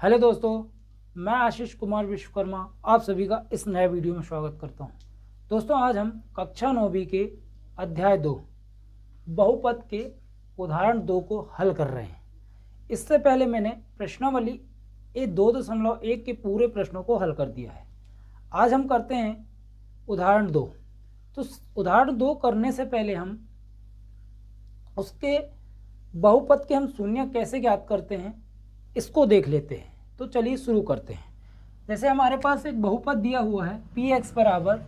Hello दोस्तों, मैं आशीष कुमार विश्वकर्मा आप सभी का इस नए वीडियो में स्वागत करता हूं। दोस्तों, आज हम कक्षा 9वीं के अध्याय 2 बहुपद के उदाहरण 2 को हल कर रहे हैं। इससे पहले मैंने प्रश्नावली ए 2.1 के पूरे प्रश्नों को हल कर दिया है। आज हम करते हैं उदाहरण 2। तो उदाहरण 2 करने से पहले हम उसके बहुपद के हम शून्य कैसे ज्ञात करते हैं इसको देख लेते हैं। तो चलिए शुरू करते हैं। जैसे हमारे पास एक बहुपद दिया हुआ है पी एक्स बराबर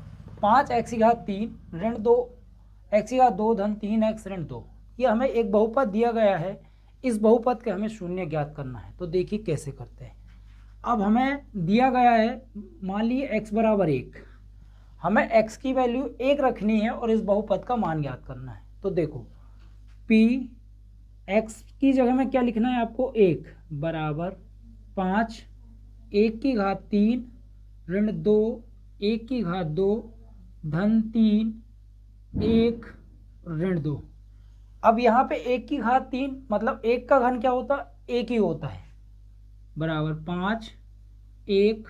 5x3 ऋण 2x2 धन 3x ऋण 2। ये हमें एक बहुपद दिया गया है। इस बहुपद के हमें शून्य ज्ञात करना है। तो देखिए कैसे करते हैं। अब हमें दिया गया है, मान लीजिए x बराबर 1। हमें x की वैल्यू 1 रखनी है और इस बहुपद का मान ज्ञात करना है। तो देखो p x की जगह में क्या लिखना है आपको, 1 बराबर 5 1 की घात 3 ऋण 2 1 की घात 2 धन 3 1 ऋण 2। अब यहाँ पे 1 की घात 3 मतलब 1 का घन क्या होता है, 1 ही होता है, बराबर 5 1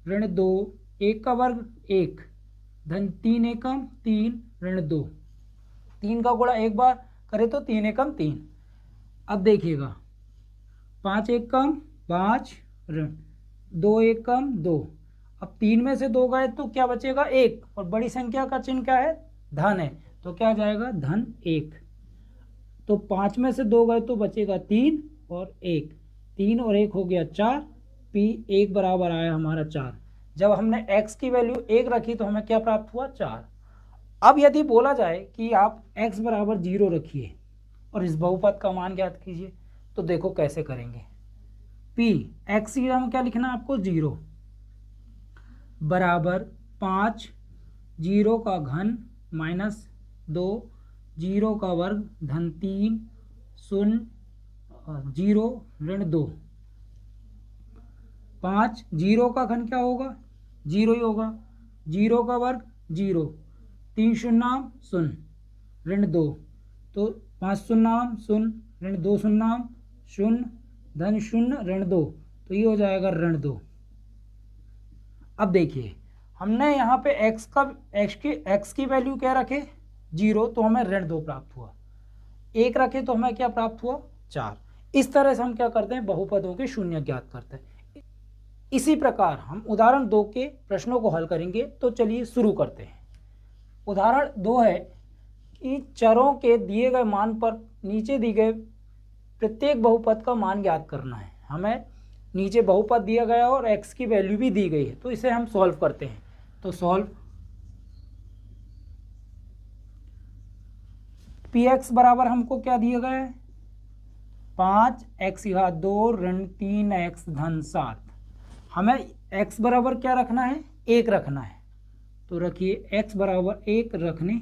ऋण 2 1 का वर्ग 1 धन 3 एकम 3 ऋण 2। 3 का गुणा एक बार करे तो 3 एकम 3। अब देखिएगा 5 एकम 5 ऋण 2 एकम 2। अब 3 में से 2 गए तो क्या बचेगा, 1, और बड़ी संख्या का चिन्ह क्या है, धन है, तो क्या जाएगा धन 1। तो 5 में से 2 गए तो बचेगा 3 और 1, 3 और 1 हो गया 4। पी 1 बराबर आया हमारा 4। जब हमने x की वैल्यू 1 रखी तो हमें क्या प्राप्त हुआ, 4। अब यदि बोला जाए कि आप x बराबर 0 रखिए और इस बहुपद का मान ज्ञात कीजिए, तो देखो कैसे करेंगे। p x की जगह में क्या लिखना है आपको, 0 बराबर 5 0 का घन माइनस 2 0 का वर्ग धन 3 0 0 ऋण 2। 5 0 का घन क्या होगा, 0 ही होगा, 0 का वर्ग 0, 3 शून्याम 0 ऋण 2, तो 5 शून्याम 0 ऋण 2 शून्याम 0 धन 0 ऋण 2, तो ये हो जाएगा ऋण 2। अब देखिए हमने यहाँ पे x की वैल्यू क्या रखे, 0, तो हमें ऋण 2 प्राप्त हुआ। 1 रखे तो हमें क्या प्राप्त हुआ, 4। इस तरह से हम क्या करते हैं, बहुपदों के शून्य ज्ञात करते हैं। इसी प्रकार हम उदाहरण 2 के प्रश्नों को हल करेंगे। तो चलिए शुरू करते हैं। उदाहरण 2 है कि चरों के दिए गए मान पर नीचे दी गए प्रत्येक बहुपद का मान ज्ञात करना है। हमें नीचे बहुपद दिया गया और x की वैल्यू भी दी गई है, तो इसे हम सॉल्व करते हैं। तो सॉल्व px बराबर हमको क्या दिया गया है, 5x की घात 2 ऋण 3x धन 7। हमें x बराबर क्या रखना है, 1 रखना है। तो रखिए x बराबर 1 रखने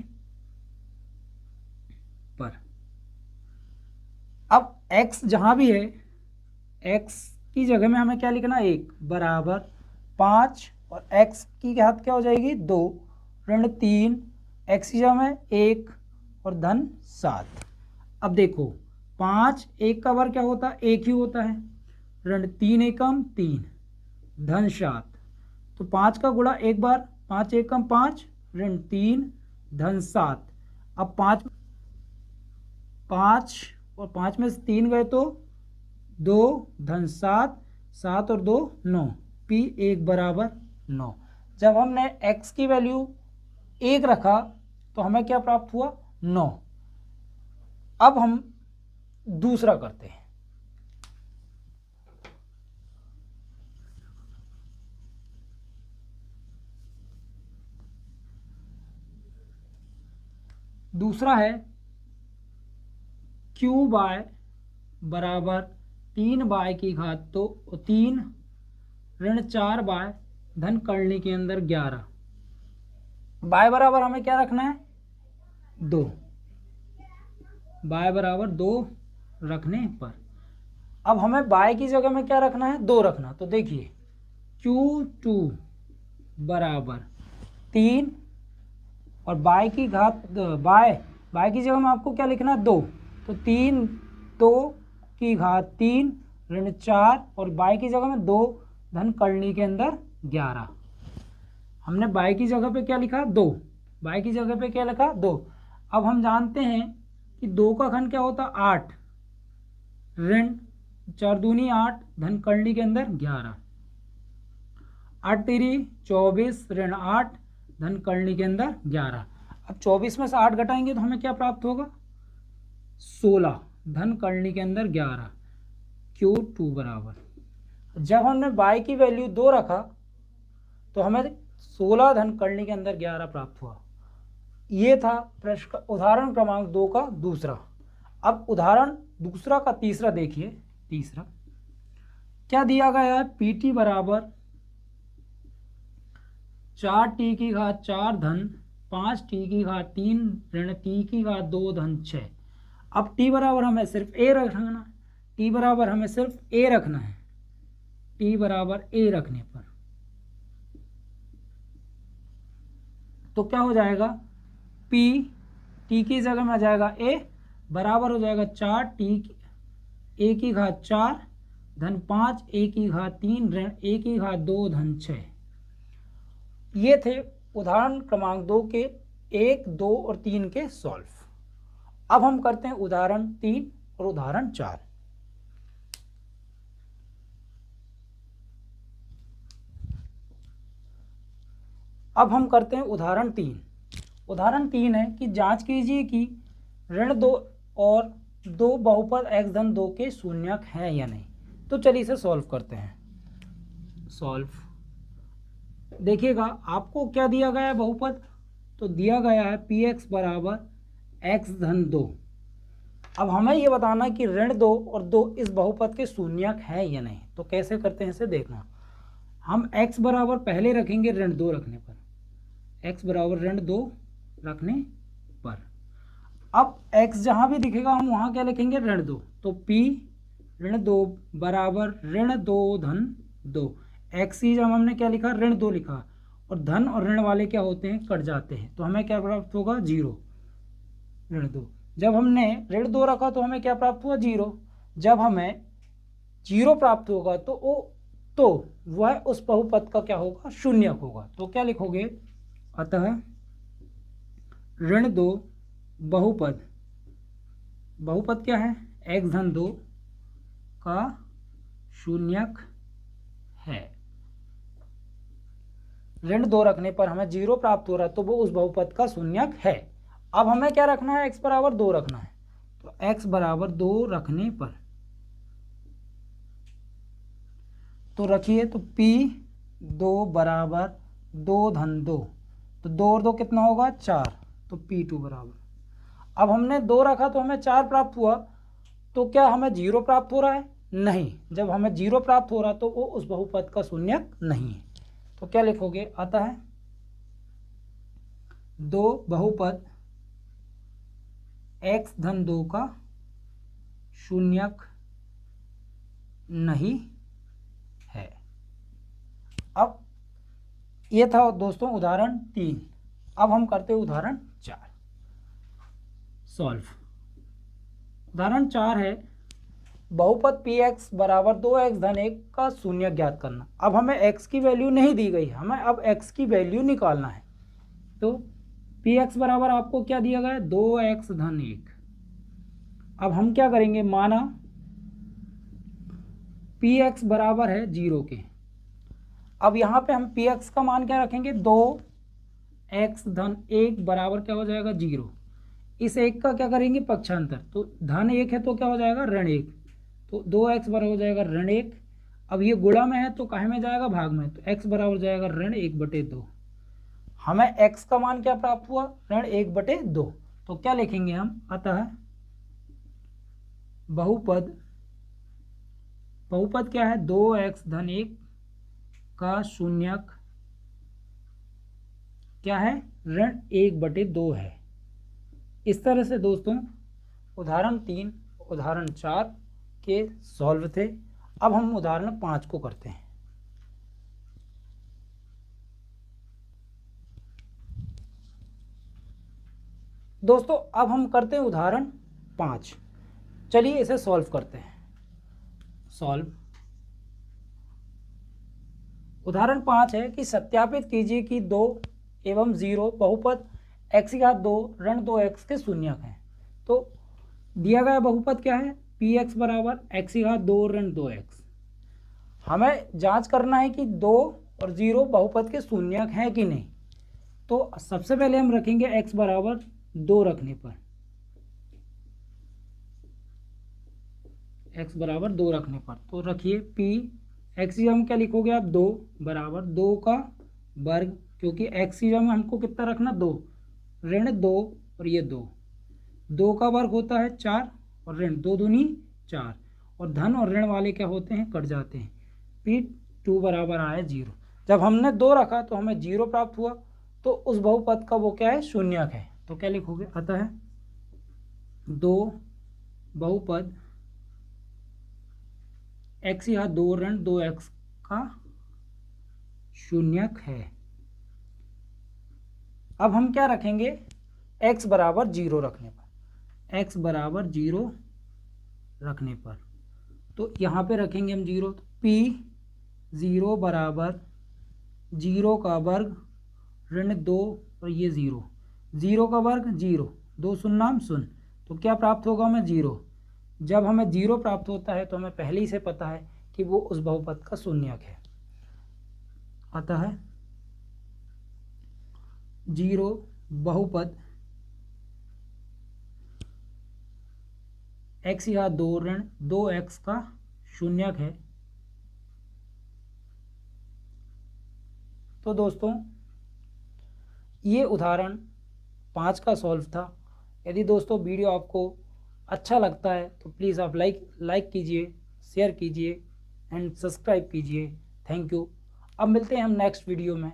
पर अब x जहां भी है, x की जगह में हमें क्या लिखना, 1 बराबर 5 और x की घात क्या हो जाएगी, 2 ऋण 3 x की जगह में 1 और धन 7। अब देखो 5 1 का वर्ग क्या होता है, 1 ही होता है, ऋण 3 एकम 3 धन 7। तो 5 का गुणा एक बार, 5 एकम 5 ऋण 3 धन 7। अब 5 और 5 में से 3 गए तो 2 धन 7, 7 और 2 9, p 1 बराबर 9। जब हमने x की वैल्यू 1 रखा तो हमें क्या प्राप्त हुआ, 9। अब हम दूसरा करते हैं। दूसरा है क्यू बाय बराबर 3 बाय की घात तो 3 ऋण 4 बाय धन करने के अंदर 11। बाय बराबर हमें क्या रखना है, 2, बाय बराबर 2 रखने पर अब हमें बाय की जगह में क्या रखना है, 2 रखना। तो देखिए Q2 बराबर 3 और बाय की घात बाय की जगह में आपको क्या लिखना है, 2, तो 3 2 की घात 3 ऋण 4 और बाई की जगह में 2 धन करनी के अंदर 11। हमने बाई की जगह पे क्या लिखा 2, बाई की जगह पे क्या लिखा 2। अब हम जानते हैं कि 2 का घन क्या होता 8, ऋण 4 दूनी 8 धन करनी के अंदर 11, 8 तेरी 24 ऋण 8 धन करनी के अंदर 11। अब 24 में से 8 घटाएंगे तो हमें क्या प्राप्त होगा 16 धन करनी के अंदर 11 Q2 बराबर। जब हमने बाई की वैल्यू 2 रखा तो हमें 16 धन करनी के अंदर 11 प्राप्त हुआ। ये था प्रश्न उदाहरण क्रमांक 2 का दूसरा। अब उदाहरण दूसरा का तीसरा देखिए। तीसरा क्या दिया गया है, पीटी बराबर 4t की घात 4 धन 5t की घात 3 ऋण t की घात 2 धन 6। अब t बराबर हमें सिर्फ a रखना है, t बराबर हमें सिर्फ a रखना है। t बराबर a रखने पर तो क्या हो जाएगा, p t की जगह में आ जाएगा a बराबर हो जाएगा 4t a की घात 4 धन 5 a की घात 3 ऋण a की घात 2 धन 6। ये थे उदाहरण क्रमांक 2 के 1, 2 और 3 के सॉल्व। अब हम करते हैं उदाहरण 3 और उदाहरण 4। अब हम करते हैं उदाहरण 3। उदाहरण 3 है कि जांच कीजिए कि ऋण 2 और 2 बहुपद x धन 2 के शून्यक हैं या नहीं। तो चलिए इसे सॉल्व करते हैं। सॉल्व देखिएगा आपको क्या दिया गया है बहुपद, तो दिया गया है px बराबर x धन 2। अब हमें ये बताना है कि ऋण 2 और 2 इस बहुपद के शून्यक है या नहीं। तो कैसे करते हैं इसे देखना। हम x बराबर पहले रखेंगे ऋण 2 रखने पर, x बराबर ऋण 2 रखने पर। अब x जहाँ भी दिखेगा हम वहाँ क्या लिखेंगे ऋण 2। तो p ऋण 2 बराबर ऋण 2 धन 2। x ही जब हमने क्या लिखा ऋण 2 लिखा और धन और ऋण वाले क्या होते हैं कट जाते हैं, तो हमें क्या प्राप्त होगा 0 ऋण 2। जब हमने ऋण 2 रखा तो हमें क्या प्राप्त हुआ 0। जब हमें 0 प्राप्त होगा तो वह उस बहुपद का क्या होगा शून्यक होगा। तो क्या लिखोगे, अतः ऋण 2 बहुपद, बहुपद क्या है x धन 2 का शून्यक है। ऋण 2 रखने पर हमें 0 प्राप्त हो रहा है तो वो उस बहुपद का शून्यक है। अब हमें क्या रखना है, x बराबर 2 रखना है। तो x बराबर 2 रखने पर तो रखिए, तो p 2 बराबर 2 धन 2, तो 2 और 2 कितना होगा 4, तो p2 बराबर। अब हमने 2 रखा तो हमें 4 प्राप्त हुआ, तो क्या हमें 0 प्राप्त हो रहा है, नहीं। जब हमें 0 प्राप्त हो रहा तो वो उस बहुपद का शून्यक नहीं है। तो क्या लिखोगे, अतः 2 बहुपद x धन 2 का शून्यक नहीं है। अब ये था दोस्तों उदाहरण 3। अब हम करते हैं उदाहरण 4 सॉल्व। उदाहरण 4 है बहुपद px बराबर 2x धन 1 का शून्यक ज्ञात करना। अब हमें x की वैल्यू नहीं दी गई, हमें अब x की वैल्यू निकालना है। तो px बराबर आपको क्या दिया गया है 2x धन 1। अब हम क्या करेंगे, माना px बराबर है 0 के। अब यहाँ पे हम px का मान क्या रखेंगे 2x धन 1 बराबर क्या हो जाएगा 0। इस 1 का क्या करेंगे पक्षांतर, तो धन 1 है तो क्या हो जाएगा ऋण 1, तो 2x बराबर हो जाएगा ऋण 1। अब ये गुणा में है तो काहे में जाएगा भाग में, तो x बराबर हो जाएगा ऋण 1/2। हमें x का मान क्या प्राप्त हुआ ऋण 1/2। तो क्या लिखेंगे हम, अतः बहुपद, बहुपद क्या है 2x धन 1 का शून्यक क्या है ऋण 1/2 है। इस तरह से दोस्तों उदाहरण 3 उदाहरण 4 के सॉल्व थे। अब हम उदाहरण 5 को करते हैं। दोस्तों अब हम करते हैं उदाहरण 5। चलिए इसे सॉल्व करते हैं। सॉल्व। उदाहरण 5 है कि सत्यापित कीजिए कि 2 एवं 0 बहुपद x की घात 2 ऋण 2x के शून्यक हैं। तो दिया गया बहुपद क्या है, px बराबर x की घात 2 ऋण 2x। हमें जांच करना है कि 2 और 0 बहुपद के शून्यक हैं कि नहीं। तो सबसे पहले हम रखेंगे x बराबर 2 रखने पर, x बराबर 2 रखने पर तो रखिए p x की जगह क्या लिखोगे आप, 2 बराबर 2 का वर्ग, क्योंकि x की जगह हमको कितना रखना, 2 ऋण 2 और ये 2 का वर्ग होता है 4 और ऋण 2 दूनी 4 और धन और ऋण वाले क्या होते हैं, कट जाते हैं। p2 बराबर आया 0। जब हमने 2 रखा तो हमें 0 प्राप्त हुआ, तो उस बहुपद का वो क्या है, शून्यक है। तो क्या लिखोगे, अतः 2 बहुपद x की घात 2 ऋण 2x का शून्यक है। अब हम क्या रखेंगे, x बराबर 0 रखने पर, x बराबर 0 रखने पर तो यहाँ पे रखेंगे हम 0। तो p 0 बराबर 0 का वर्ग ऋण 2 और ये 0 का वर्ग 0, 2 शून्य 0, तो क्या प्राप्त होगा हमें, 0। जब हमें 0 प्राप्त होता है तो हमें पहले ही से पता है कि वो उस बहुपद का शून्यक है। अतः 0 बहुपद x की घात 2 ऋण 2x का शून्यक है। तो दोस्तों ये उदाहरण 5 का सॉल्व था। यदि दोस्तों वीडियो आपको अच्छा लगता है तो प्लीज़ आप लाइक कीजिए, शेयर कीजिए एंड सब्सक्राइब कीजिए। Thank you. अब मिलते हैं हम नेक्स्ट वीडियो में।